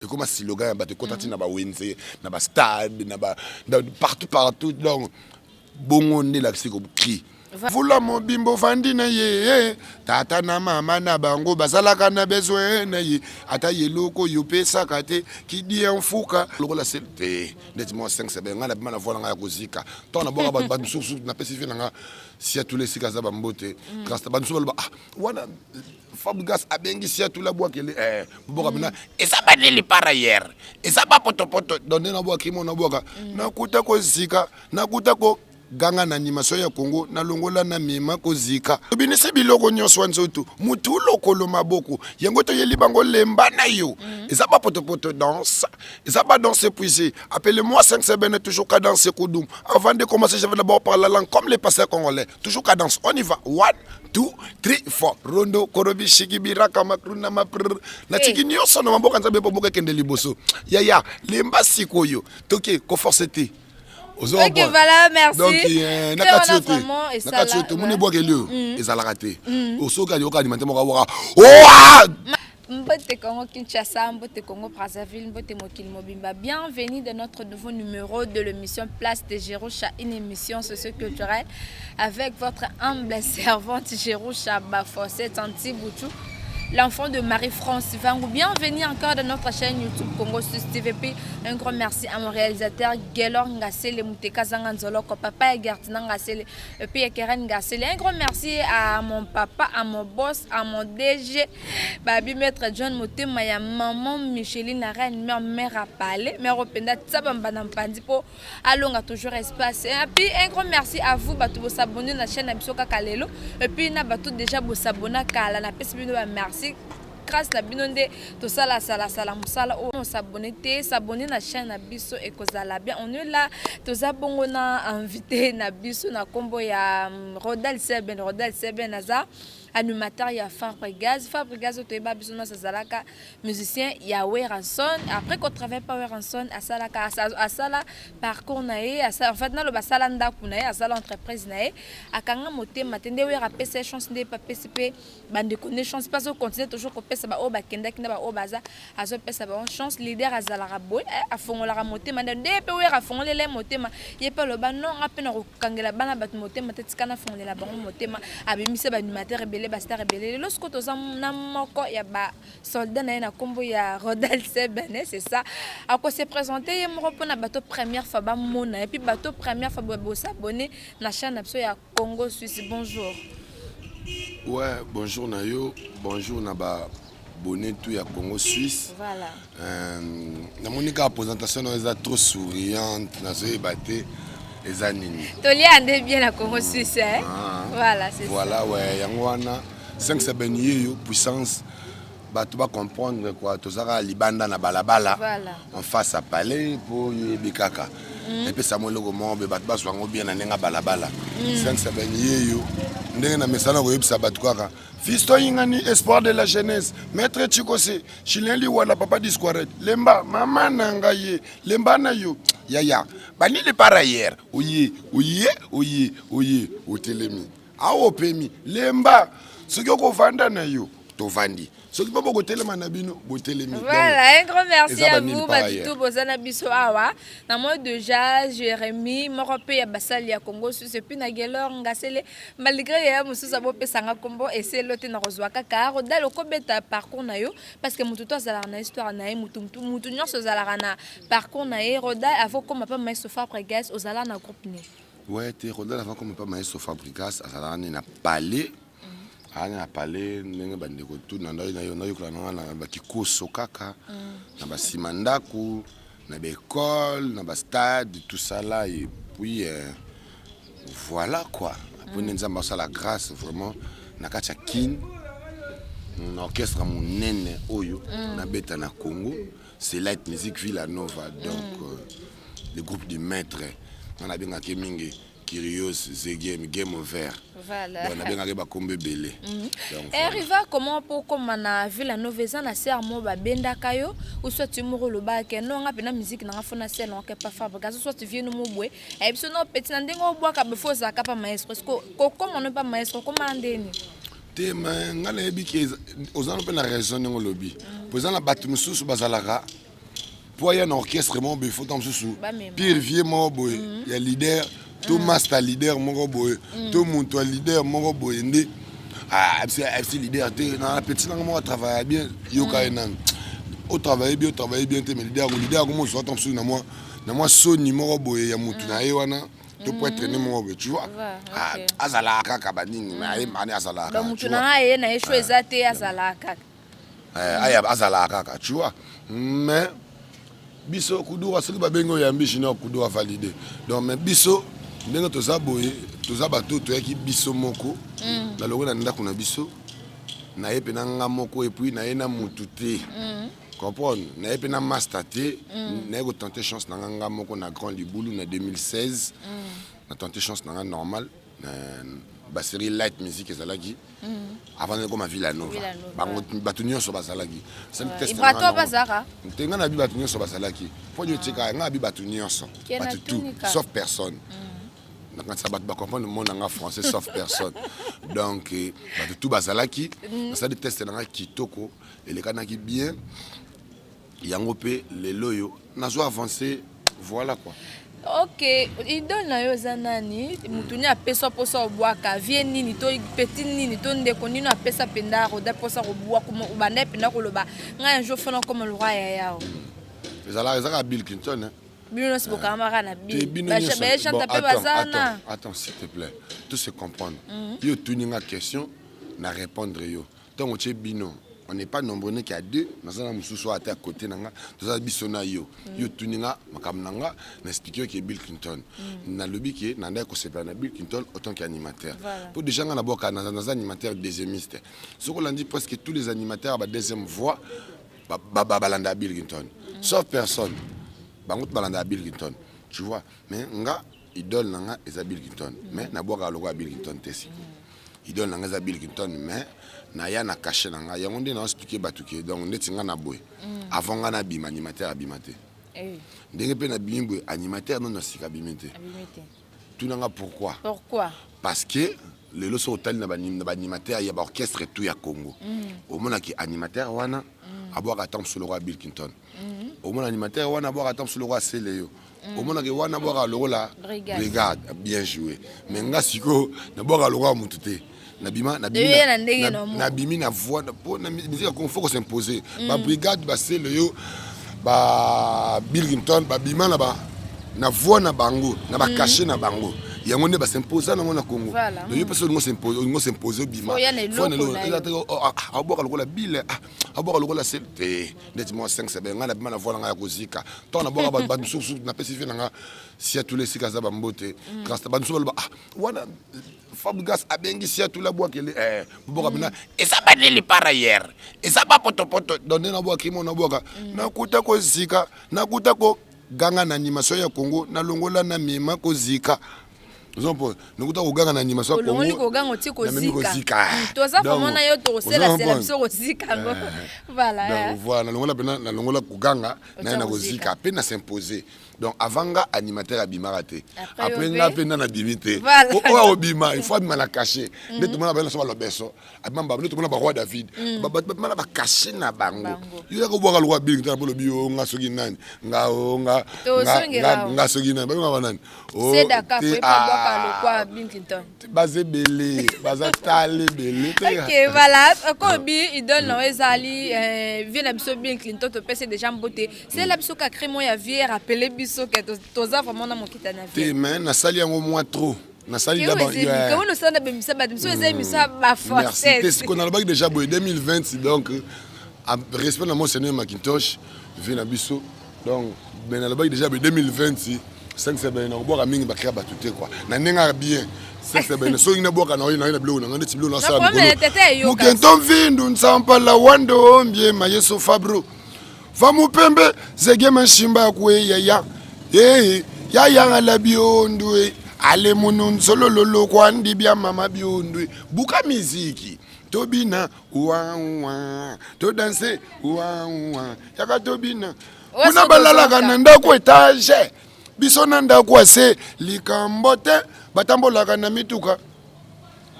Et comme un slogan, tu contactes na ba Wednesday, na ba stade, partout donc bon on est là c'est comme cri. Vula mon bimbo vandi na ye tata na mama na bango bazalaka na besoin na ye ata ye loko yo pesa kate ki di enfuka loko la selte nettement 5 c'est nga na bima na vola nga kozika to na boka ba susu na pesifi nga si tous les sika za bambote grâce ba nsuba ba wana Fabregas abengi si tous la bois kele boka bina esa ba neli para hier esa ba poto donner na boka kimo na boka na kuta kozika na kuta ko ganga na animation ya Congo na longola na mema kozika binise biloko nyonso nzoto mutu lokolo maboko yango to yeli bango lemba na yo eza ba poto danse eza ba danse puisé appelez-moi 5 semaines toujours cadence kudum avant de commencer je vais d'abord parler la langue comme les passeurs congolais toujours cadence on y va 1 2 3 4 rondo korobi shikibira kama kruna mapr na tiki nyonso na mboka nzabe po boka kende liboso ya lemba sikoyo toke ko forceté. Ok, voilà, merci. Donc, nakatiote, mon eboa ke lieu, ezala raté. Osoka yoka alimenter mo kawaka. Mbote Congo Kinshasa, Mbote Congo Brazzaville, Mbote Mokil Mobimba. Bienvenue dans notre nouveau numéro de l'émission Place de Jéroucha, une émission socioculturelle avec votre humble servante Jéroucha Bafossé Tanti Boutou. L'enfant de Marie-France Vangou. Bienvenue encore dans notre chaîne YouTube Congo Sus TVP. Un grand merci à mon réalisateur Gelor Ngassele Mouteka Zanganzoloko, papa et Gertina Ngassele, puis Keren Ngassele. Un grand merci à mon papa, à mon boss, à mon DG, Babi Maître John Motema, à maman Micheline, la reine, mère à Palais, mère Openda, Tsabamba Pandipo, Alonga toujours espace. Et puis un grand merci à vous, Batou, vous s'abonner à la chaîne Abisoka Kalelo. Et puis, Batou déjà vous s'abonner à Kala, na merci. Grâce à Binonde, tout ça, la on s'abonne à la chaîne Abisso et Kozala bien. On est là, tous on a invité Nabisso, na combo ya Rodal Seben, Naza. Animateur ya Fabregas Otoeba Bisona Sazalaka musicien ya Weranson après qu'on travaille pas Weranson à Sala parcours nae en fait na lo basala ndaku nae à sala entreprise nae akanga motema tende we rapper ses chances de pas PCP bande connaissance pas au continuer toujours ko pesa ba o ba kenda kinda ba o baza azo pesa ba chance leader azala raboy afongola motema nde pe we rafongola le motema yepa lo ba non apena ko kangela bana bat motema tetikana fongola ba motema abimise ba animateur Basta rebelle lorsque tous na moko ya ba soldat na kombo ya Rodal Sebene c'est ça à quoi se présenter mo repona bateau première fois ba mona et puis bateau première fois bo s'abonner na chaîne abso ya Congo Suisse. Bonjour. Ouais, bonjour Nayo, bonjour na ba bonnet tout ya Congo Suisse. Voilà. Na monika présentation est trop souriante, na zo baté les années. Toli ande bien la Congo Suisse hein. Voilà, c'est voilà, ça. Ouais, yangwana 5 sebeni puissance tu vas comprendre quoi tout ça libanda na balabala voilà. En face à Palais pour yebikaka. Et puis ça mo logo mo be bat baso ngo bien na nga balabala 5 sebeni ndenge na mesana ko yebisa bat kwaka Fisto ingani espoir de la jeunesse maître Chikose Chileli wala papa disquaret lemba mama nanga ye lemba na yo ya bani le par ailleurs oye otelemi awo pemi lemba soki okovanda na yo tovandi soki pa bokotelema na bino botelemi. Voilà, un grand merci à vous Batutu Bozana Biso Awa na moi déjà Jérémy Morope ya basali ya Congo Suisse et puis na Gelor Ngasele malgré ya mususa bo pesanga kombo et c'est loté na rozwa kaka rodal okobeta parcours na yo parce que mututo azala na histoire na mutu nyonso azala na parcours na rodal avant comme pas maître Fabregas ozala na groupe ni. Ouais, te rodal avant comme pas maître Fabregas azala na Palais. Ana Palais ndenge bandeko tout na ndai na yo na bakikoso kaka na basimandaku na l'école na ba stade tout ça là et puis voilà quoi après nzamba ça la grâce vraiment na kacha kin un orchestre monene oyo na beta na Congo c'est Light Music Villanova donc le groupe du maître on a bien aké mingi Kyrios Zegem Game Over. Voilà. On a bien arrivé à Kombe Belé. Et arriva comment pour comme na Villanova na ser mo ba benda kayo ou soit tu moro lo ba ke no nga pena musique na fona sel on ke pas Fabregas soit tu viens no mo bwe et puis no petit na ndengo bwa ka befo za ka pa maestro ko comme on ne pas maestro comment andeni te ma ngana ebi ke ozana pe na raison ngo lobi. Posana batu mususu bazalaka pour y a un orchestre mon il faut tant sous pire vieux mon boy il y a leader tout master leader mon boy tout monde toi leader mon boy ndé ah FC leader dans la petite langue moi travaille bien yo kainan au travail bien mais leader comment soit tant sous na moi Sony mon boy ya mutu na yewana tu peux traîner mon boy tu vois ah azala kaka baningi na mani azala donc mutu na ye na choisa te azala kaka aya azala kaka tu vois mais biso kudura soki babengo ya mbishi na kudura validé donc mais biso ndenge toza boye toza bato toyaki biso moko na longo na ndako na biso na ye pe na nga moko et puis na ye na mutu te comprendre na ye pe na master te na ye tenter chance na nga moko na Grand Libulu na 2016 na tenter chance na nga normal ba série light music ezalaki avant de comme Villanova bango bato nyonso bazalaki c'est le test na bato bazara tenga na bi bato nyonso bazalaki po nyotika nga bi bato nyonso bato tout sauf personne donc ça bat ba comprendre le monde en français sauf personne donc bato tout bazalaki ça de test na kitoko et les kanaki bien yango pe les loyo nazo avancer voilà quoi. Ok, idole na yo zanani mutuni apesa posa obwaka vie nini to petit nini to ndeko nini apesa penda roda posa obwa kuma ubane penda koloba nga njo fona comme le roi ya yao ezala Bill Clinton hein bino se bokamara na Bill ba chanta pe bazana attends s'il te plaît tout se comprendre yo tuninga question na répondre yo donc tu bino on n'est pas nombreux qui a deux nous avons mususu à côté nanga tous a bisona yo tuninga makamnanga na expliquer que Bill Clinton na lobby qui na ndako sepela na Bill Clinton autant qu'animateur pour déjà na boka na animateur deuxiémiste ce qu'on dit presque tous les animateurs ba deuxième voix balanda Bill Clinton sauf personne bangot balanda Bill Clinton tu vois mais nga idole nanga eza Bill Clinton mais na boka logo Bill Clinton tesi idole nanga eza Bill Clinton mais na ya na caché nanga yango ndé na expliquer batuke donc netinga na boy avant nga na bima animateur abimate ndenge pe na bimbo animateur non na sika bimete tout nanga pourquoi parce que le loso hotel na ba animateur ya ba orchestre tout ya Congo au mona ki animateur wana aboka tam sur le roi Bill Clinton au mona animateur wana aboka tam sur le roi Seleyo au mona ki wana aboka le roi brigade bien joué mais nga siko na boka le roi mutute na bimi na voix pour na musique qu'on faut s'imposer ba brigade ba Seleyo ba Bill Clinton ba bima na ba na voix na bango na ba caché na bango yango ne ba s'imposer na mona Congo donc yo personne ngo s'imposer bima faut ne lo aboka lokola bile aboka lokola c'est nettement 5 c'est nga na bima na voix na kozika to na boka ba susu na spécifique na si tous les sika za ba mbote grâce ba susu ba wana Fabregas abengi si tous la bois kele boka bina esa baneli par ailleurs esa ba poto donner na boka kimo na boka na kuta kozika na kuta ko ganga na animation ya Congo na longola na mema kozika zompo nukuta kuganga na animation ya Congo longola kuganga otiko zika toza komona yo to sela biso kozika ngo voilà donc voilà longola pena na longola kuganga na kozika pe na s'imposer donc avant nga animateur abimara te après nga pena na bimité o obima il faut abima la cacher nde tout mona bana so ba lobeso abimba nde tout mona ba roi David ba ba cacher na bango yo ko boka lwa Bill Clinton bolo bio nga soki nani nga soki nani ba nga nani c'est d'accord faut pas boka lwa Bill Clinton bazebele bazatale bele OK voilà ko bi idole no ezali vient na biso Bill Clinton to pese déjà mbote c'est la biso ka crémo ya vie rappeler biso que toza vraiment na mokita na vie mais na sali yango moi trop na sali d'abord que on sent na bimisa ba biso ezemisa ba force merci c'est qu'on a le déjà 2020 donc respect na mon seigneur Macintosh vient na biso donc ben na le déjà 2020 5 semaines on boka mingi ba créer ba tout quoi na nenga bien 5 semaines so ina boka na ina bilo na ngati bilo na sa mo mukento vindu nsampa la wando mbie mayeso fabro Vamupembe zege mashimba kwe ya ya la biondwe ale munun solo lolo kwandi bia mama biondwe buka miziki tobina wa to danser wa yaka tobina kuna balala kananda ko etage biso nanda ko se likambote batambola kana mituka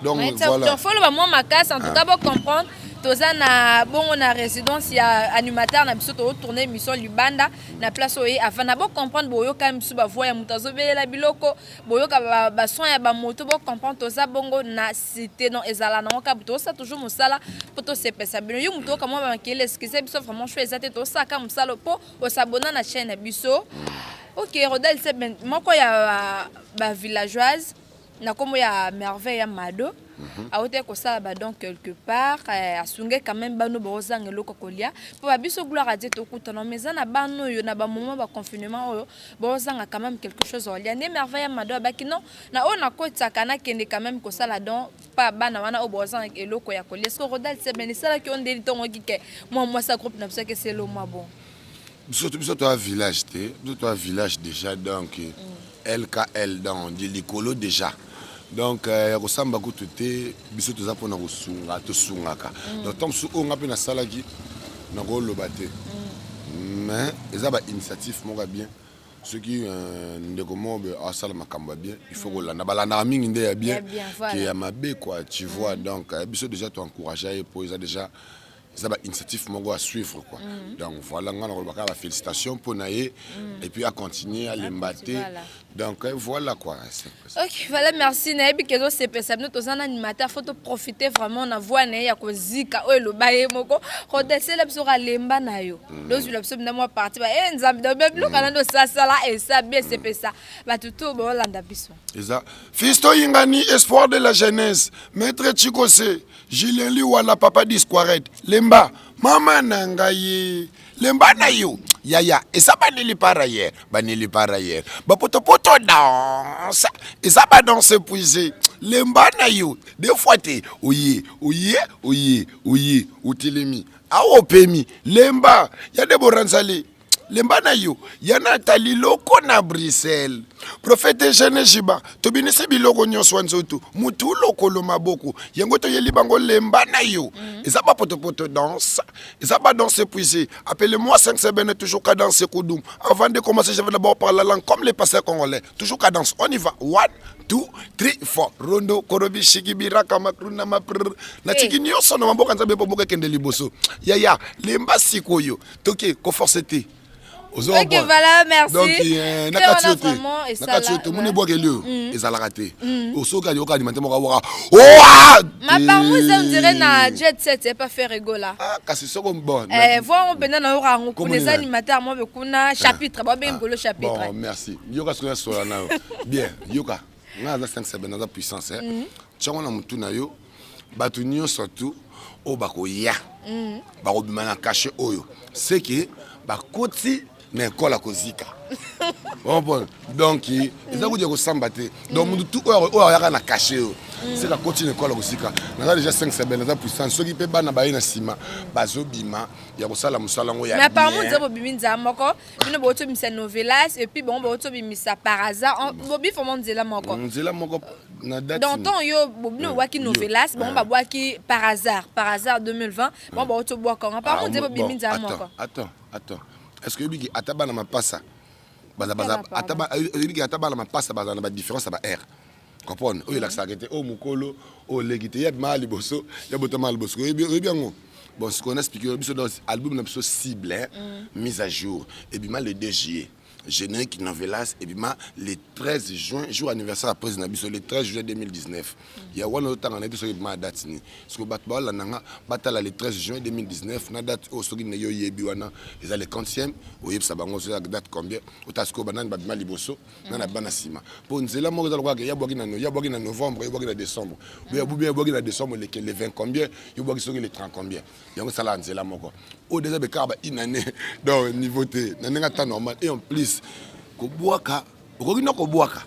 donc voilà il faut le moment makasi en tout cas pour comprendre toza na bongo na résidence ya animateur na biso to tourner émission Libanda na place oye avant na bo comprendre boyo ka misu ba voix ya mutazo belela biloko boyo ka ba soin ya ba moto bo comprendre toza bongo na cité non ezala na ka buto ça toujours musala poto se pesa bino yo muto ka mo ba makele excuse biso vraiment choisir te to ça ka musala po o s'abonner na chaîne biso. OK, Rodel c'est ben moko ya ba villageoise na komo ya merveille ya Mado. A ote ko ça ba donc quelque part asunge quand même bano bozanga loko kolia po ba biso gloire à Dieu to kutana meza na bano yo na ba moment ba confinement oyo bozanga quand même quelque chose olia ne merveille ya Mado ba kino na ona ko tsakana kende quand même ko sala donc pas bana wana o bozanga eloko ya kolia est-ce que Rodel c'est ben ça qui on délit ton kike moi ça groupe na ça que c'est le moi bon biso to village te biso to village déjà donc LKL dans di likolo déjà. Donc ya kosamba kutu te biso toza pona kosunga to sungaka donc tant su onga pe na salaki na ko loba te mais eza ba initiative moka bien ceux qui ndeko mobe asala makamba bien il faut ko landa balanda mingi nde ya bien qui ya mabe quoi tu vois donc biso déjà to encourager pour ça déjà ça va initiative mongo à suivre quoi donc voilà on a la félicitation pour naïe et puis à continuer à l'embatter donc voilà quoi. OK voilà merci naïbi kezo CPS nous tous un animateur faut profiter vraiment na voix na ya kozika o lo baye moko rodesser la biso lemba na yo lozu la biso na moi parti ba nzambe do même lo kana do ça là et ça bien CPS ba tout bo landa biso eza Fisto Yingani espoir de la jeunesse maître Chikose Julien Liwala papa Disquaret Lemba mama nangaye Lemba na yo yaya esa baneli par ailleurs ba poto danse esa ba danse puiser Lemba na yo des fois te oye utilemi awo pemi Lemba ya de boranzali Lemba na yo yana taliloko na Bruxelles prophète jeune jiba to binisi biloko nyonso nzoto mutu lokolo maboko yango to yeli bango Lemba na yo eza ba poto danse eza ba danse puiser appelez-moi 5 semaines toujours cadence kudum avant de commencer je vais d'abord parler la langue comme les pasteurs congolais toujours cadence on y va 1 2 3 4 rondo korobi shikibira kama kruna mapr na tikini yo sono maboka nzabe po boka kende liboso yaya Lemba sikoyo toke ko forceté. OK voilà merci donc nakatiote moni boka elio ezala raté osoka yoka alimenter moka boka ma parmouse on dirait na jet set c'est pas faire rigola kasi soko bon voir on pena na ora ngo pour les animateurs moi be kuna chapitre ba ben ngolo chapitre bon merci yoka soka sola na bien yoka nga za 5 semaines na puissance tchango na mutu na yo batu nyo surtout o bakoya bakobima na caché oyo c'est que bakoti na école à kozika bon donc ils ont dit que sambaté donc tout o ya na caché c'est la continue école à kozika na déjà 5 semaines na puissance ceux qui peut ba na ba na sima bazobima ya kosala musala ngo ya mais apparemment vous avez biminza moko bino boto bimisa novelas et puis bon boto bimisa par hasard bobi fo monzela moko na date donc ton yo bobino waki novelas bon ba boaki par hasard 2020 bon boto boaka apparemment vous avez biminza moko attends est-ce que yobiki ataba na mapasa ataba yobiki ataba na mapasa baza na ba différence ba R comprendre o la sagete o mukolo o legite ya mali boso ya botama boso yebiango bon ce qu'on a expliqué biso dans album na biso cible mise à jour et bien le 2 juillet générique novelas et bien le 13 juin jour anniversaire après Nabiso le 13 juin 2019 il y a one autre en sur ma date ni parce que batba la nanga batala le 13 juin 2019 na date au soki na yo yebi wana ils le 40e au yeb sabango sur la date combien au tasko banane babima liboso na bana sima pour nzela mo za kwa ya boki na novembre ya boki na décembre ya boki na décembre le 20 combien ya boki soki le 30 combien yango sala nzela moko au déjà be kaba inane donc niveau T na nga ta normal et en plus kobuaka okokina kobuaka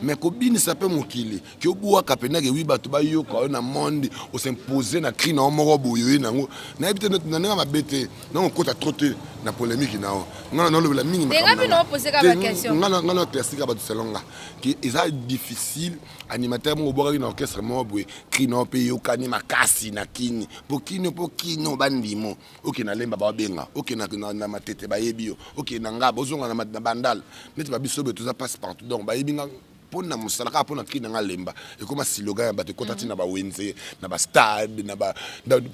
mais kobinisa pe mokili ki obuaka pena ke wiba to ba yoka na monde o s'imposer na cri na moko boyo nango na ebite na nga mabete na kota trotter na polémique na ngana no le minimum nga bi no poser ka ba question ngana classique ba selonga ki eza difficile animateur mo boka na orchestre mo boye cri na pe yoka ni makasi na kini pokino bandimo oke na lemba ba benga oke na matete ba yebio oke na nga bozonga na bandal neti ba biso be to za passe partout donc ba yebinga pona musala ka pona ki na lemba et comme slogan ba te kotati na ba wenze na ba stade na ba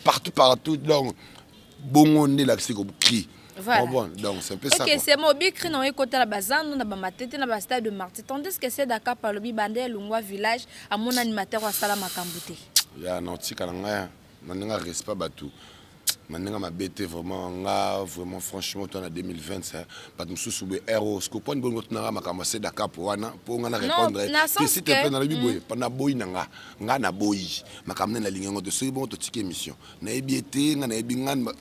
partout donc bongo ne la siko ki. Voilà. Bon, donc c'est un peu ça. OK, c'est mon bicri non écouter la bazan na ba matete na ba stade de Martyr. Tandis que c'est Dakar par le bibandé Lungwa village à mon animateur wa sala makambute. Ya non tika na nga na respect batou. Maintenant ma bête vraiment franchement toi en 2020 ça pas me sous héros ce que point bon na ma commencer Dakar pour nga répondre que si tu peux na biboye pendant boy nga na boy ma kamena la ligne de ce bon to tike émission na ebiete nga na ebingana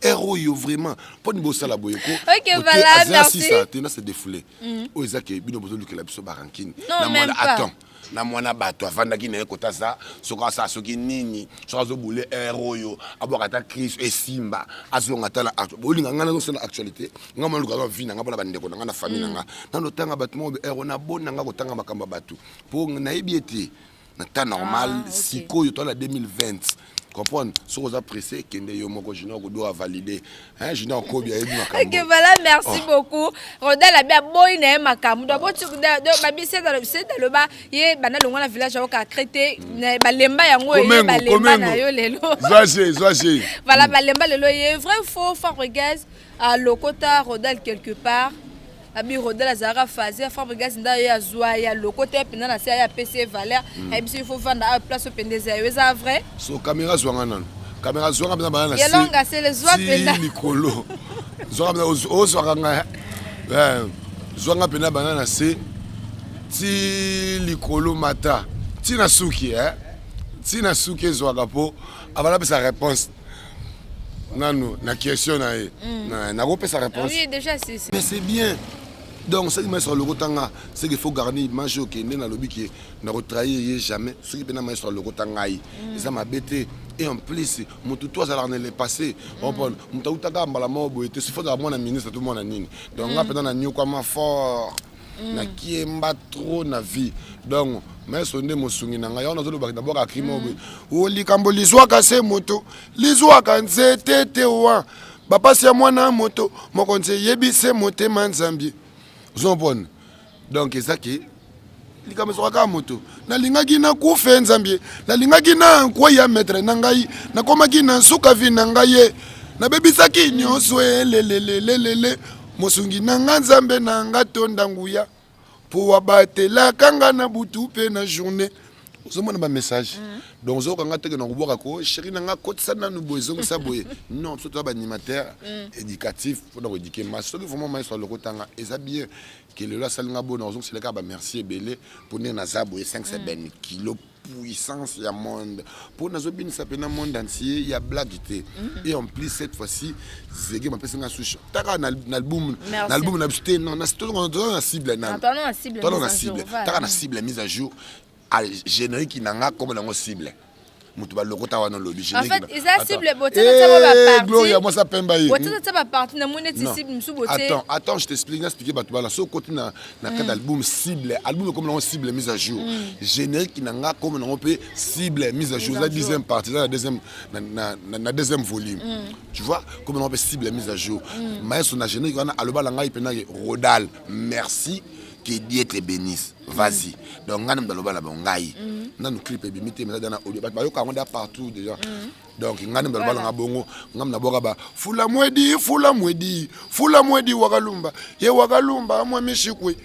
héros yo vraiment pas ni ça la boye ko. OK, voilà, merci. Ça tu na se défouler o ezaki bino bozo lukela biso barankini na moi attends na mwana bato avandaki na ekota za soka sa soki nini soka zo boule héros yo abokata Chris et Simba azonga tala bolinga ngana zo na actualité ngama luka zo vina ngabona bandeko na ngana famille nga na tanga bato mo héros na bona nga kotanga makamba bato po na ebiete na temps normal siko yo to la 2020 comprendre ce que vous appréciez kende yo moko junior ko doit valider hein junior ko bien ebi makambo. OK, voilà, merci beaucoup. Rodel a bien boy na makambo do botu do babise dans le bas ye bana longo na village au ka crété ba lemba yango ye ba lemba na yo lelo. Zoaché. Voilà ba lemba lelo ye vrai faux Fabregas à Lokota Rodel quelque part. Abi Rodel Azara Fazia Fabregas nda ya zwa ya Lokota pena na ya PC Valère et puis il faut vendre à place au pendeza yo ça vrai. So caméra zwanga nan. Caméra zwanga bana bana na. Yelonga c'est les zwa pena. Nicolo. Zwanga bana o zwanga zwanga pena bana na se ti likolo mata. Ti na suki Ti na suki zwanga po avala sa réponse. Non, la question n'a pas sa réponse. Oui, déjà c'est. Mais c'est bien. Donc, ce qui met sur le rotanga, c'est qu'il faut garder manger au Kenya dans le lobby qui n'a retravaillé jamais. Ce qui peut mettre sur le rotanga, ça m'a bêté. Et en plus, mon tuto ça l'année passée. On prend mon tuto à la mort, il faut d'avoir un ministre tout le monde en ligne. Donc, on a peut-être un new comme fort. Na kiemba trop na vie donc mais sonde mosungi na ngai ona zo lobaka d'abord akrimo o likambo lizwaka se moto lizwaka nzete te wa bapasi ya mwana moto mokonze yebise motema nzambi zompone donc ezaki likambo zwaka moto na lingaki na kufe nzambi na lingaki na kwa ya maître na ngai na komaki na suka vi na ngai na bebisaki nyonso lelelelelele mosungi nanga nzambe nanga tonda nguya po wabatela kanga na butu pe na journée ozomona ba message donc zokanga teke na kuboka ko chéri nanga kotisa na nubozo ngisa boye non surtout ba animateur éducatif pour donc éduquer ma soki vraiment ma sur le kotanga eza bien que le la salinga bona ozong c'est le cas ba merci belé pour na zabo 5 ben kilo puissance ya monde pour nazo bin sapena monde entier il y a blague et en plus cette fois-ci zege ma pesa nga sushi taka na album na bité non na cible na cible taka na cible mise à jour à générique nanga comme na cible mutu ba lokota wana lobi générique en fait ils a cible boté na ba parti gloria moi ça pemba yi boté na ba parti na moneti cible musu boté attends je t'explique bato bala so côté na cadre album cible album comme na cible mise à jour générique nanga comme na peut cible mise à jour la deuxième partie la deuxième na deuxième volume tu vois comme on peut cible mise à jour maestro na générique wana aloba la ngai pena Rodal merci que Dieu te bénisse. Vas-y. Donc, on a le bangai. On a un clip ébimité, mais on a audio. On a partout déjà. Donc, on a le bango. On a le bango. Fula mwedi, wagalumba. Ye wagalumba, moi, mishikwe.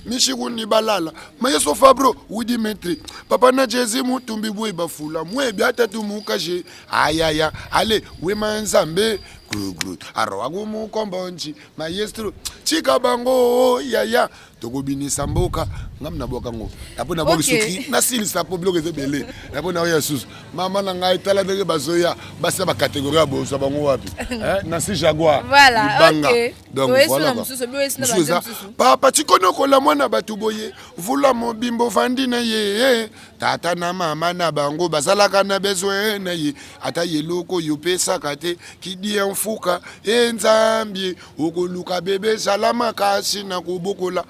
Mishiku ni balala. Maye sofa bro, wudi metri. Papa na jezi mutumbi bwe bafula. Mwe biata tumukaje. Ayaya. Allez, we manzambe. Gru. Arwagu mukombonji. Maestro. Chika bango, yaya. Tokobini samboka. Ngam na boka ngo. Apo na boka suki. Na sili sa po bloke zebele. Apo na oya sus. Mama na ngai tala ndenge bazoya. Basa ba catégorie ya bo sa bango wapi. Na si Jaguar. Voilà, OK. Donc voilà. Papa chikono kola mwana batu boye. Vula mobimbo vandi na ye. Tata na mama na bango bazalaka na besoin na ye. Ata yeloko yopesa kate kidi enfuka enzambi okoluka bebe salama kasi na kubokola.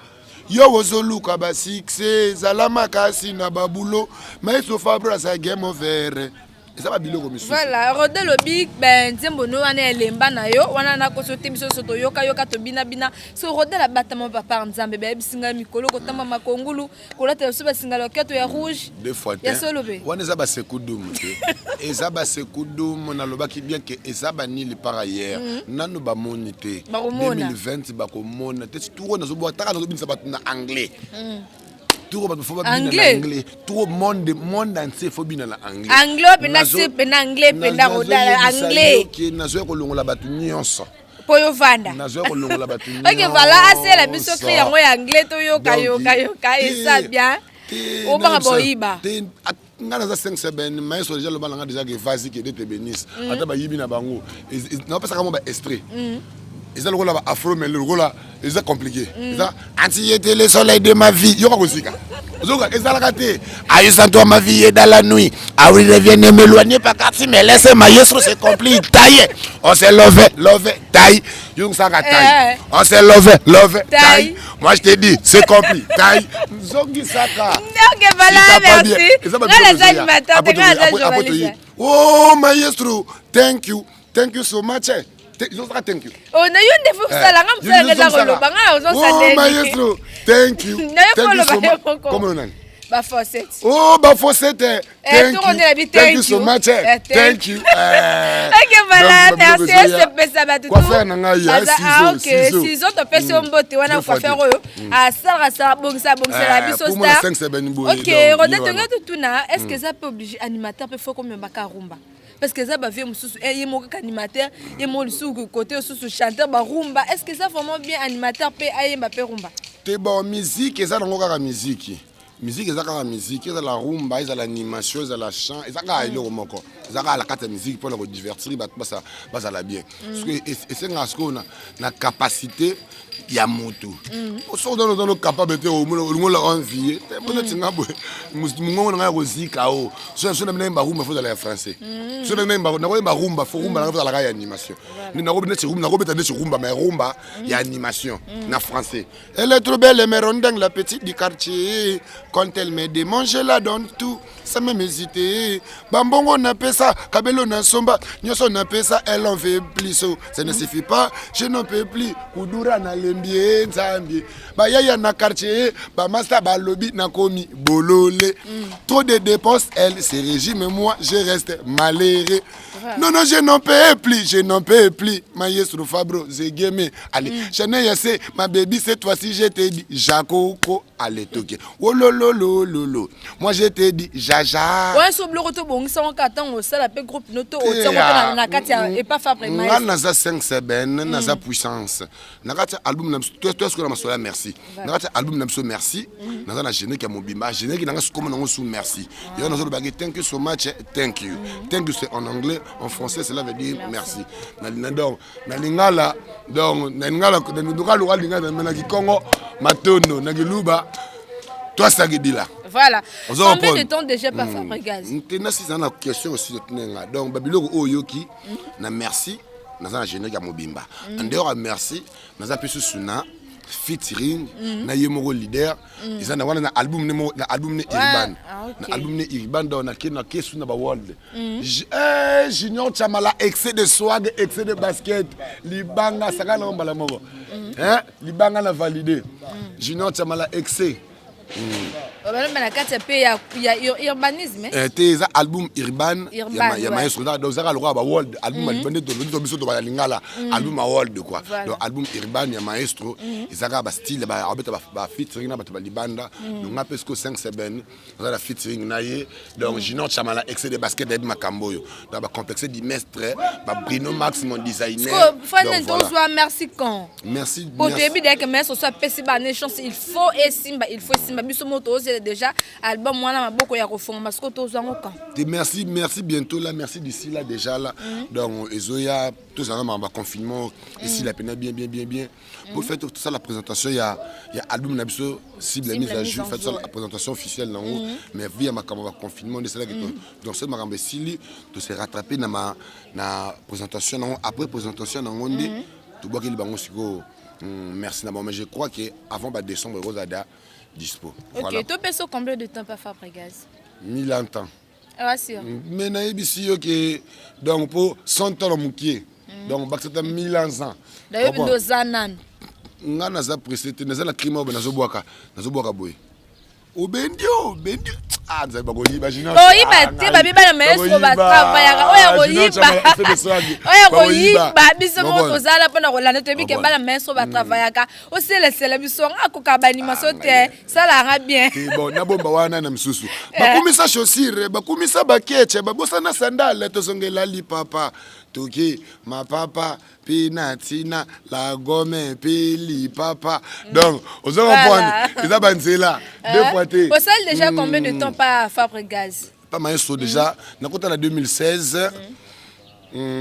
Yo ozoluka ba 6 salama kasi na babulo. Mais so fabra sa game over. Et ça va biloko misusu. Voilà, Rodé Lobby, ben, Zembono, on est lemba na yo, on a koso temiso soto yoka yoka to bina bina. So Rodé la bata mon papa Nzambe, bébé singa mikolo, kotama makongulu, kolata suba singa loketo ya rouge. Deux fois. Ya solobé. On est à Sekoudoum. Et ça va Sekoudoum, on a le qui bien que Ezaba ni le par ailleurs. Nano ba monité. 2020 ba ko mona. Tout on a zo boita na zo bin sa bat na anglais. Tout le monde anglais. Tout le monde entier faut bien la anglais. Anglais, penasi penanglais, pendarodala anglais. Qui nazo ko longola batu nyonso. Poyo vanda. Nazo ko longola batu nyonso. Ok, voilà, assez la biso créer en anglais to yoka yoka yoka et ça bien. Au baraboiba. Ngana za 5 semaines, mais sur déjà le balanga déjà que vas-y que te bénisse. Ata ba yibi na bango. Non pas ça comme ba extrait. Ils ont le rôle afro, mais le rôle est compliqué. Ils ont anti était le soleil de ma vie. Yo ko sika. Zoga ils ont la raté. Aïe sans toi ma vie est dans la nuit. Ah oui, reviens ne m'éloigner pas car si me laisse maestro c'est compliqué. Taille. On s'est love, taille. Yo ça taille. On s'est love, taille. Moi je te dis, c'est compliqué. Taille. Zogi saka. OK, voilà, merci. Là les animateurs, oh maestro, thank you so much. Thank you. Oh, na yon defo sala ngam sala za kolo banga ozo sala. Oh maestro, thank you. Thank you so much. Comment on a? Ba Fawcett. Oh, ba Fawcett. Thank you so much. Thank you. OK, voilà, merci. C'est pesa ba tout. Quoi faire nanga ya ciseaux. Ciseaux to pesa mbote wana kwa faire oyo. A sala bongisa la biso star. OK, Rodé tonga tutuna, est-ce que ça peut obliger animateur peut faut comme ba rumba? Parce que ça va faire animateur, il y côté chanteur, rumba. Est-ce que ça vraiment bien animateur peut aller rumba? C'est bon musique et ça dans la musique. Musique et ça la musique, la rumba, l'animation, la chant, et ça le romoko. Ça la carte musique pour le divertir, ça la bien. Parce que c'est la capacité ya moto. On sort dans le capacité au monde la envie. Peut-être que nous avons rozika o. Sur le même rumba faut aller français. Sur le même rumba faut rumba dans la animation. Nous n'avons pas de rumba mais rumba il y a animation na français. Elle est trop belle mais rondang la petite du quartier. Quand elle me demande je la donne tout. Ça m'a hésité. Bambongo n'a pas ça, Kabelo n'a somba, Nyoso n'a pas ça, elle en fait plus. Ça ne suffit pas, je n'en peux plus. Kudura na lembie, Zambie. Ba yaya na quartier, ba master ba lobby na komi bololé. Trop de dépenses, elle se régime, mais moi je reste malheureux. Non, je n'en peux plus, Maestro Fabro, j'ai gamé. Allez, je n'ai assez, ma baby, cette fois-ci, je t'ai dit, Jacoko, allez, toquer. Oh lolo, moi je t'ai dit, Jaja. Ouais, sur le retour, bon, ça, on attend au sein de groupe noto, au sein de la Katia, et pas Fabre. Moi, naza 5 semaines, naza puissance. Naza album, toi, ce que l'on m'a merci. Naza album, merci. Naza na géné qui a mon bimba, géné qui n'a pas comme on sous merci. Et on a dit, thank you so much, thank you. Thank you, c'est en anglais. En français, cela veut dire merci. Donc, Nalingala, Congo, Matono, Nagiluba, toi, ça qui dit là. Voilà. Combien de temps déjà pas Fabregas? C'est une question aussi de tenir. Donc, Babylone Oyoki, na merci, na général Mobimba. En dehors, merci, na plus Suna. Featuring na yemoro leader ils ont un album Irban album Irban dans na kesu na ba world Junior Chamala excès de swag excès de basket libanga saka na mbala moko libanga na validé Junior Chamala excès il y a urbanisme. C'est un album urbain. Il y a maestro donc ça le roi world album album de biso to ba lingala album world quoi. Donc album urbain il y a maestro ça ba style ba abeta ba featuring na ba libanda donc on appelle ce que 5 semaines on a la featuring na ye donc Junior Chamala excès de basket de Makamboyo donc ba complexé du maître ba Bruno Max mon designer. Donc voilà. Merci quand. Merci. Pour début dès que maître soit possible une chance il faut et simba il faut simba biso moto déjà album moi na beaucoup ya refond parce que tous en camp. Merci bientôt là merci d'ici là déjà là donc Ezoya tout ça on va confinement ici la peine bien pour faire tout ça la présentation il y a album Nabso cible la mise à jour fait ça la présentation officielle là haut mais via ma confinement de cela donc c'est ma rambe sili de se rattraper na présentation après présentation na onde tout bois qu'il bango siko merci d'abord mais je crois que avant décembre Rosada dispo. Ok, voilà. Tu peux combien de temps pas Fabregas? 1000 ans. Ah, sûr. Mais naïbisi yo que donc pour 100 ans mukie. Donc bac c'était 1000 ans. D'ailleurs Dozanan. Nga naza précédé naza la crime au nazo boaka boy. Bendio. Ah, vous avez pas imaginer. Oh, il va te babi ba maestro ba travailler. Oh, Oya biso mo tozala pona rolanda te bi ke ba maestro ba travailler ka. O sele biso ngako ka ba animation te. Sala nga bien. Bon, na bomba wana na msusu. Bakumisa chaussure, bakumisa bakeche, babosa na sandale tozongela li papa. Toki ma papa pinatina la gomme pili papa. Donc, aux hommes voilà. Ils ont là. Deux fois t'es. Vous savez déjà combien de temps pas Fabregas? Pas maestro déjà. N'a compté en 2016.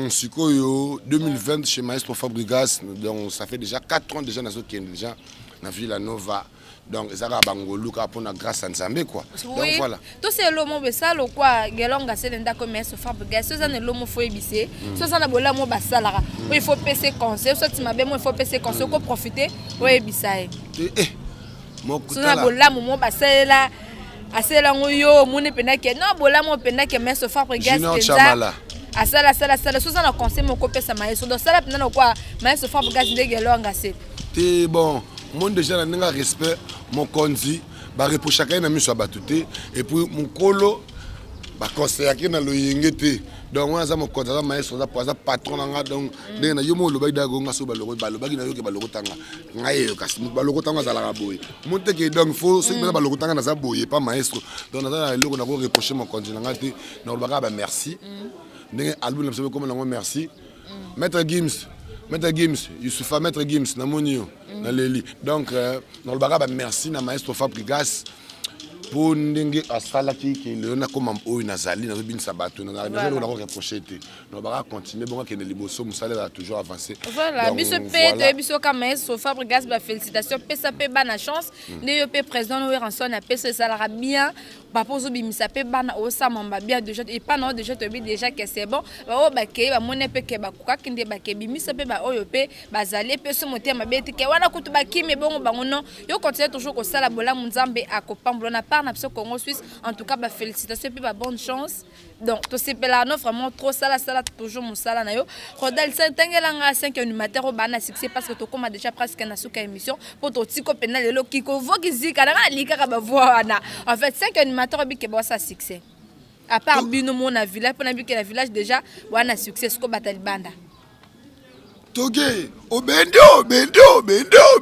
Sikoyo 2020 chez Maestro Fabregas. Donc ça fait déjà 4 ans déjà dans déjà dans Villa Nova. Donc ça va bangolu ka pona grâce à Nzambe quoi. Oui. Donc voilà. Tout c'est l'homme besa lo quoi gelonga c'est ndako comme Maestro Fabregas. Ça c'est l'homme faut ebisser. Ça ça na bola mo basalara. Il faut passer conseil. Ça tu m'as moi il faut passer conseil ko profiter o ebissaye. Mo kutala. Ça na bola mo basala. Asela ngoyo mune penake. Non bola mo penake Maestro Fabregas déjà. Asala ça na conseil mo ko pesa Maestro. Donc ça là pendant quoi Maestro Fabregas ndegelonga c'est. T'es bon. Moi déjà n'a respect mon conduit ba repo chacun na miso batute et puis mon colo ba conseiller qui na lo yengete donc on a mon conduit maestro za poza patron nga donc na yo mo lo ba dago nga so ba lo ba ki na yo ke ba lo tanga ngaye kasi ba lo tanga za la boye monte que donc faut ce que ba lo tanga na za boye pas maestro donc na lo na ko reprocher mon conduit nga te na ba ba merci ndenge album na so comme na merci Maître Gims, Youssoufa Maître Gims, na monio, na leli. Donc, dans le bagage, merci na Maestro Fabregas pour ndenge asalaki que le na comme o nazali na bin sabato na la on a reproché te. Dans le bagage continuer bon que le liboso musale a toujours avancé. Voilà, biso pe biso ka Maestro Fabregas ba félicitations, pesa pe bana chance, ne yo pe président no ranson na pesa salara bien. Ba pozo bimisa pe bana o samamba bien déjà et pas non déjà te bi déjà que c'est bon. Ba o ba ke ba mone pe ke ba kuka kinde ba ke bimisa pe ba oyo pe bazali pe so motema beti ke wana kutu ba kimi bongo bangono yo continue toujours ko sala bola munzambe akopambola na par na pso Congo Suisse en tout cas ba félicitations pe ba bonne chance. Donc to sepela no vraiment trop sala toujours mon sala na yo. Rodal Santangelanga 5 animateurs bana succès parce que to comme déjà presque na suka émission pour to tiko penal le kiko vokizika na lika ka ba voana. En fait 5 animateurs que ça succès. À part Bino mon village, pour que la village déjà on a succès ce que batali banda. Toge,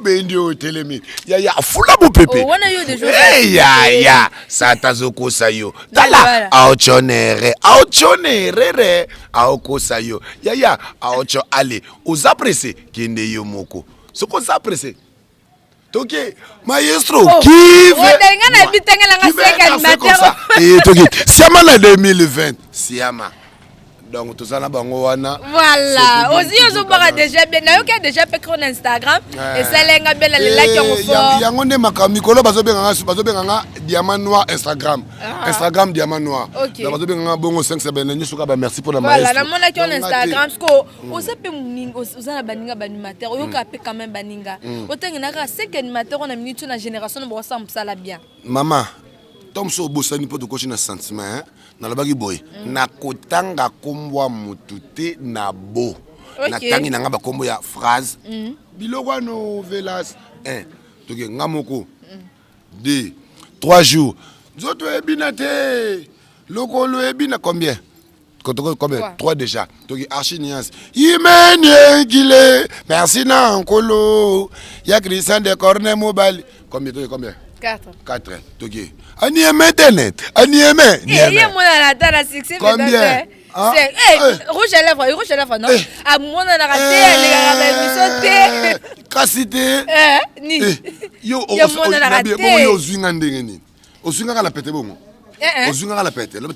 bendio telemi. Ya fula mo pepe. Oh, on a eu des jours. Ya, ça tazoko sayo. Tala, aochonere, aoko sayo. Ya, aocho ale. Ozapresse kende yo moko. Ce qu'on s'apresse. Toki, maestro, qui veut... Toki, Siama la 2020, Siama. Donc, tout ça, là, voilà. Aussi, on a déjà bien. On a déjà fait sur Instagram. Et ça, les gars, les likes ont fait. Il y a un Mikolo, diamant noir Instagram. Instagram, diamant noir. Ok. Merci pour la maestro. Voilà, on a sur Instagram. On s'est fait un baninga banimateur. On a fait quand même baninga. On a 5 animateurs, on a mis une génération, on a ça bien. Maman, Tom so bosani po to coach na sentiment na labaki boy na kotanga kombwa mutute na bo na tangi na ngaba kombo ya phrase biloko no velas 1 toke ngamoko 2 3 jours zoto ebinate lokolo ebina combien combien 3 déjà toke archinias imenye gile merci na nkolo ya Christian de Corne mobile combien 4 toke Anieme internet, Anieme. Combien? Rouge à lèvres, non? À mon on a raté, les Cassité. Ni. Yo, la pète, la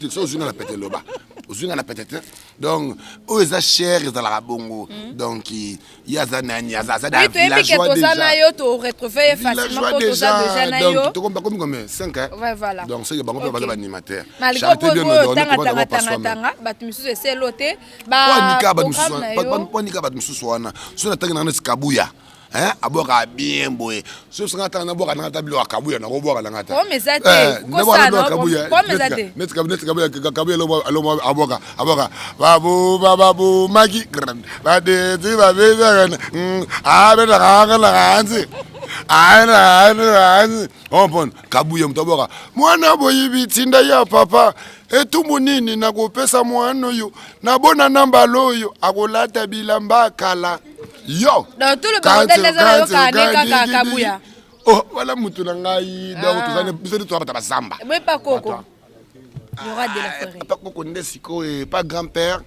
pète. Donc, eux ils cher ils la bongo. Donc il y a zanani, villageois déjà. To retrouver facilement déjà na yo. Donc comme 5 hein. Ouais voilà. Donc c'est bon pas animateur. Charité bien me donner tanga batu misusu c'est loté. Ba nika batu misusu wana. So na tanga na kabuya. hein aboka bien boy so ngata na boka ngata bilo akabuya na boka na ngata oh mais ça te ko ça non ko mais ça te net kabuya lo aboka babu magi ba de ti ba be be la ganzi on pon kabuya mtaboka mwana boyibi tinda ya papa etumbu nini nakopesa mwana oyo nabona namba loyo akolata bilamba kala yo donc tout le bordel les gens kaka kabuya oh wala mutu na ngai donc tozane biso to abata basamba mais pas koko il y aura de la forêt pas koko ndesiko et pas grand-père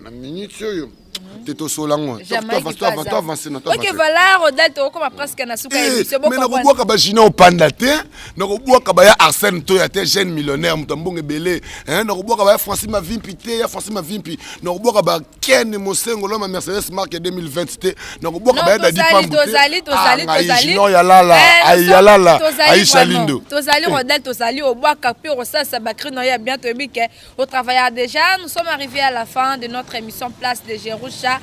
na minute yo Teto Solango. Toi avancer non. Ok voilà, Rodel to comme presque na suka émission beaucoup. Mais na ko boka ba jina o pandate, na ko boka ba ya Arsène Toya te jeune millionnaire mutambonge belé, hein na ko boka ba Francis Mavimpi te, ya Francis Mavimpi, na ko boka ba Ken Mosengo lo ma Mercedes marque 2020 te, na ko boka ba Dadi Pambu. Tozali. Non ya lala, ay ya lala, ay Chalindo. Tozali Rodel tozali au boka puis ça ça bakri no ya bientôt biké. Au travail déjà, nous sommes arrivés à la fin de notre émission Place de Jerusha,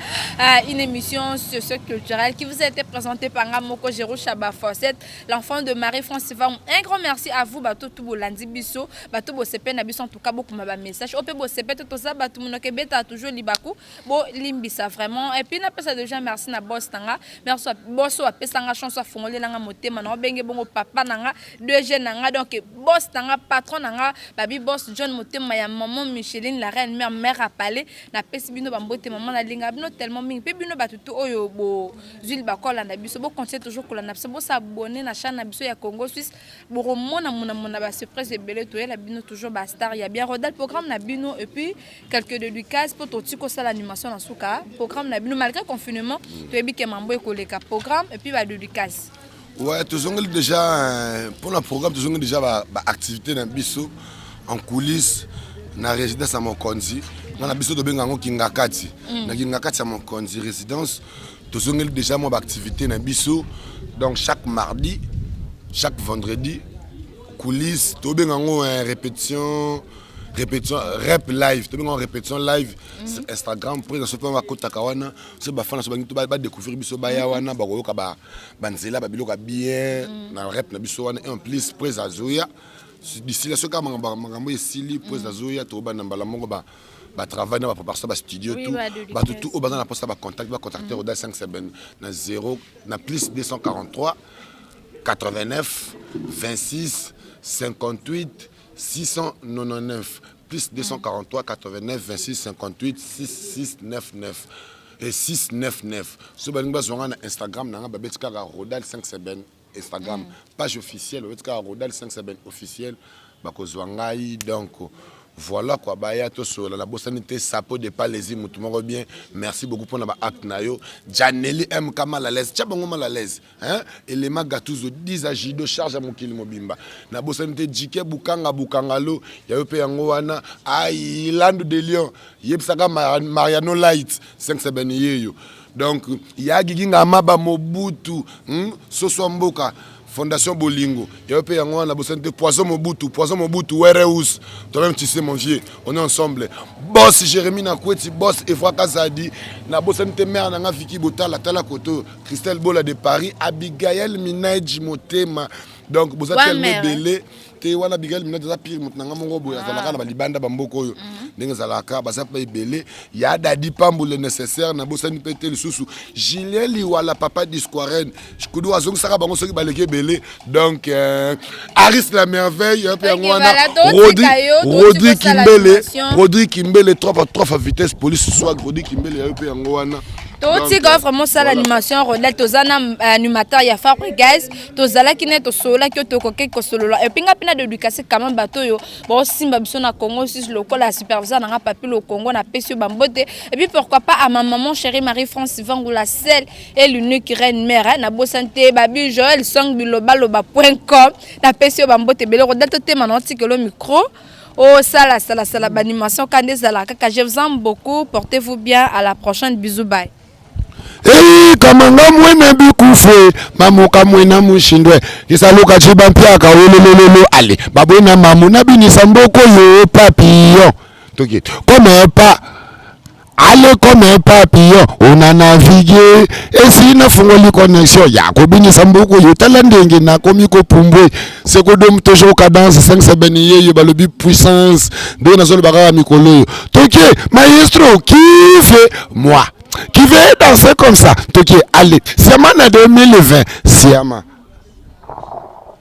une émission socio-culturelle qui vous a été présentée par Ngamoko Jerusha Bafosset, l'enfant de Marie-France Van. Un grand merci à vous, Bato Toubolandi Bisso, Bato Bosepe Nabiso, en tout cas beaucoup de messages. Ope Bosepe, tout ça, Bato Mounokebeta, toujours Libaku, Bo Limbisa vraiment. Et puis, n'a pas ça déjà, merci à Bostanga, merci à Bosso, à Pesanga, chanson à Fongolé, Nanga Motema, non, Bengue Bongo Papa Nanga, deux jeunes Nanga, donc Bostanga, patron Nanga, Babi Boss, John Motema, ya maman Micheline, la reine mère à Palais, n'a pas si bino bambote maman la linga, bino tellement ming, pe bino batutu oyo bo, zul bakola na biso, bo continuer toujours que la napse, bo s'abonner na chaîne na biso ya Congo Suisse, bo remona mona ba surprise de belé toye la bino toujours ba star, ya bien rodal programme na bino et puis quelques dédicaces pour toti ko ça l'animation na suka, programme na bino malgré confinement, to ebi ke mambo ekoleka programme et puis ba dédicace. Ouais, tous ont déjà pour le programme, tous ont déjà ba activité dans biso en coulisses, na résidence à mon konzi. On a besoin de bien en Kingakati. Na Kingakati à mon konzi résidence. Tous ont déjà mon activité dans biso. Donc chaque mardi, chaque vendredi, coulisses, tout bien en répétition rap live, tout bien en répétition live sur Instagram. Présent sur ma côte Takawana, c'est ba fan, c'est ba découvrir biso ba yawana, ba koyoka ba banzela ba biloka bien, na rap na biso wana en plus présent Zoya. D'ici là ce cas mangambo esili présent Zoya, to ba nambala mongo ba travail na ba préparer ça ba studio tout ba tout au bazan na poste ba contact ba contacter Rodal 57 na 0 na plus 243 89 26 58 699 plus 243 89 26 58 6699 et 699 sur ba ngba na Instagram na ba betika Rodal 57 Instagram page officielle betika Rodal 57 officiel ba ko ngai donc voilà quoi baya to so la bosanité sapo de pas les mutu moko bien merci beaucoup pour na ba acte na yo Janeli M Kamala l'aise tchabango mal à l'aise hein élément gatuzo 10 agido charge à mon kilimo bimba na bosanité jike bukanga lo ya yo pe yango wana ai land de lion yebsaka Mariano Light 57 yeyo donc ya giginga maba Mobutu Soso Mboka Fondation Bolingo, il y a un peu Poison Mobutu, Wereus. Toi-même, tu sais, mon vieux, on est ensemble. Boss Jérémy Nakweti, boss Efra Kazadi, Nabosante mère Nanga Fiki Bota, la Talakoto, Christelle Bola de Paris, Abigail Minaïdji Motema. Donc, vous êtes tellement belé. Wana Abigail Minaïdji Zapir, Motnanga Mongo, Yazalaka, Balibanda Bamboko, Nengazalaka, Bazapa belé. Ya Dadi Pambo le nécessaire, Nabosani Pété le Soussou. Julien Liwala, papa d'Isquaren. Je connais Azong Sara Bango Soki Baleke belé. Donc, Aris la merveille, Rodri Kimbele, 3 à vitesse, police soit Rodri Kimbele, Yangwana. Toti vraiment ça l'animation Rodel tozana animateur ya Fabre guys tozala kine to sola ki to koke ko solo et puis ngapina de education quand même bato yo bon simba biso na Congo Suisse local la superviseur na papi le Congo na pesio bambote et puis pourquoi pas à ma maman chérie Marie-France Vangoula celle et l'unique reine mère na bo santé babi Joël Song bilobaloba.com na pesio bambote bele Rodel to te manoti que le micro. Oh, ça la animation Kandezala kaka je vous aime beaucoup portez-vous bien à la prochaine bisous bye. Hey, kamanga mwene bikufe mamuka mwena mushindwe kisaluka chibampia ka wolololo ale babwena mamu na binisa mboko yo papillon toki comme pas Allez comme un papillon, on a navigué. Et si nous faisons les connexions, il y a Kobini Samboko, il y a Talandeng, na Komiko Pumbwe, c'est que nous toujours cadence 5 sabanier, il y a le but puissance, de la zone barra Mikolo. Toké, maestro, qui fait moi? Qui veut danser comme ça? Toké, allez, c'est en 2020, c'est